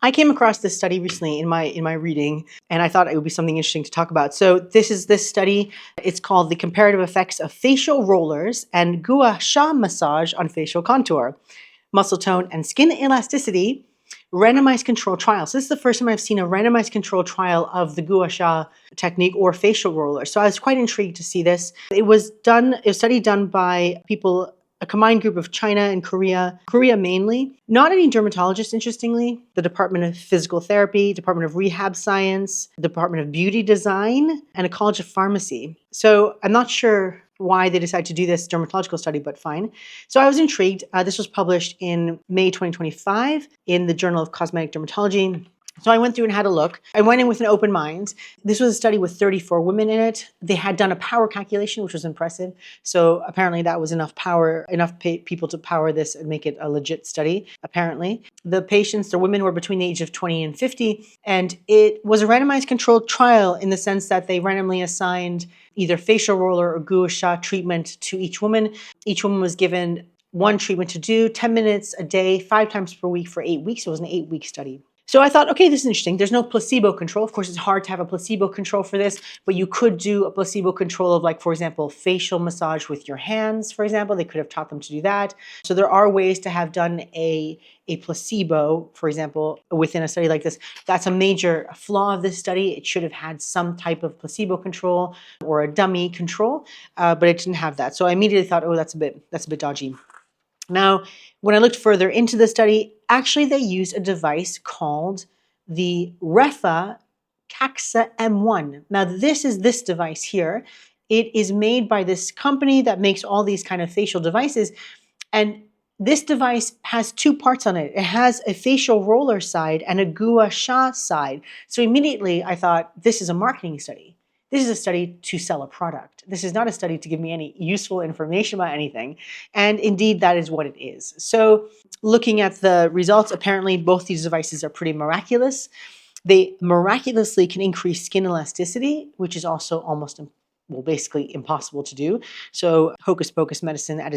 I came across this study recently in my reading, and I thought it would be something interesting to talk about. So this is this study. It's called The Comparative Effects of Facial Rollers and Gua Sha Massage on Facial Contour, Muscle Tone, and Skin Elasticity, randomized control trial. So this is the first time I've seen a randomized control trial of the Gua Sha technique or facial roller. So I was quite intrigued to see this. It was a study done by people, a combined group of China and Korea mainly. Not any dermatologists, interestingly. The Department of Physical Therapy, Department of Rehab Science, Department of Beauty Design, and a College of Pharmacy. So I'm not sure why they decided to do this dermatological study, but fine. So I was intrigued. This was published in May 2025 in the Journal of Cosmetic Dermatology. So I went through and had a look. I went in with an open mind. This was a study with 34 women in it. They had done a power calculation, which was impressive. So apparently that was enough power, people to power this and make it a legit study, apparently. The patients, the women, were between the age of 20 and 50. And it was a randomized controlled trial in the sense that they randomly assigned either facial roller or Gua Sha treatment to each woman. Each woman was given one treatment to do, 10 minutes a day, 5 times per week for 8 weeks. It was an 8-week study. So I thought, okay, this is interesting. There's no placebo control. Of course, it's hard to have a placebo control for this, but you could do a placebo control of, like, for example, facial massage with your hands, for example. They could have taught them to do that. So there are ways to have done a placebo, for example, within a study like this. That's a major flaw of this study. It should have had some type of placebo control or a dummy control, but it didn't have that. So I immediately thought, oh, that's a bit dodgy. Now, when I looked further into the study, actually they used a device called the Refa Caxa M1. Now, this is this device here. It is made by this company that makes all these kind of facial devices. And this device has 2 parts on it. It has a facial roller side and a Gua Sha side. So immediately I thought, this is a marketing study. This is a study to sell a product. This is not a study to give me any useful information about anything. And indeed, that is what it is. So looking at the results, apparently both these devices are pretty miraculous. They miraculously can increase skin elasticity, which is also almost, well, basically impossible to do. So hocus pocus medicine at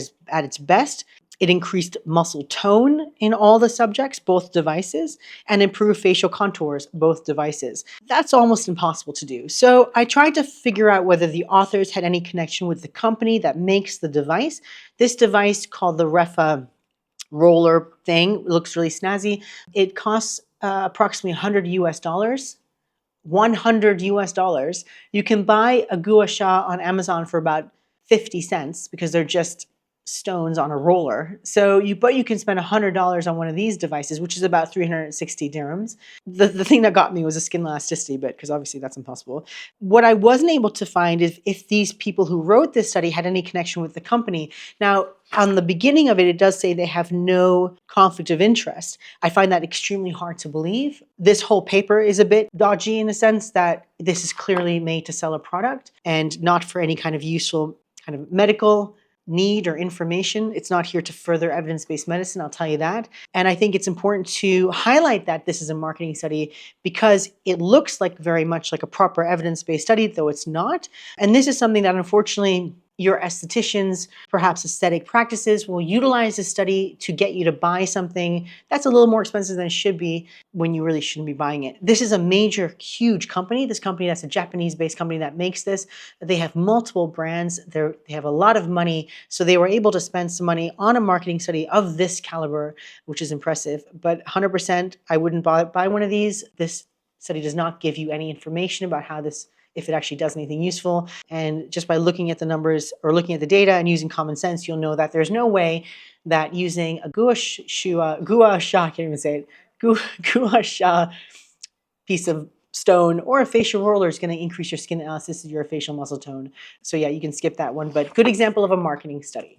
its best. It increased muscle tone in all the subjects, both devices, and improved facial contours, both devices. That's almost impossible to do. So I tried to figure out whether the authors had any connection with the company that makes the device. This device, called the Refa roller thing, looks really snazzy. It costs approximately $100. $100. You can buy a Gua Sha on Amazon for about 50 cents because they're just stones on a roller. But you can spend $100 on one of these devices, which is about 360 dirhams. The thing that got me was the skin elasticity bit, because obviously that's impossible. What I wasn't able to find is if these people who wrote this study had any connection with the company. Now, on the beginning of it, it does say they have no conflict of interest. I find that extremely hard to believe. This whole paper is a bit dodgy in a sense that this is clearly made to sell a product and not for any kind of useful kind of medical need or information. It's not here to further evidence-based medicine, I'll tell you that. And I think it's important to highlight that this is a marketing study because it looks like very much like a proper evidence-based study, though it's not. And this is something that unfortunately your estheticians, perhaps aesthetic practices, will utilize this study to get you to buy something that's a little more expensive than it should be when you really shouldn't be buying it. This is a major, huge company. This company, that's a Japanese-based company that makes this. They have multiple brands. They have a lot of money. So they were able to spend some money on a marketing study of this caliber, which is impressive. But 100%, I wouldn't buy one of these. This study does not give you any information about how this, if it actually does anything useful. And just by looking at the numbers or looking at the data and using common sense, you'll know that there's no way that using a Gua Sha, I can't even say it, Gua Sha piece of stone or a facial roller is going to increase your skin elasticity or facial muscle tone. So yeah, you can skip that one, but good example of a marketing study.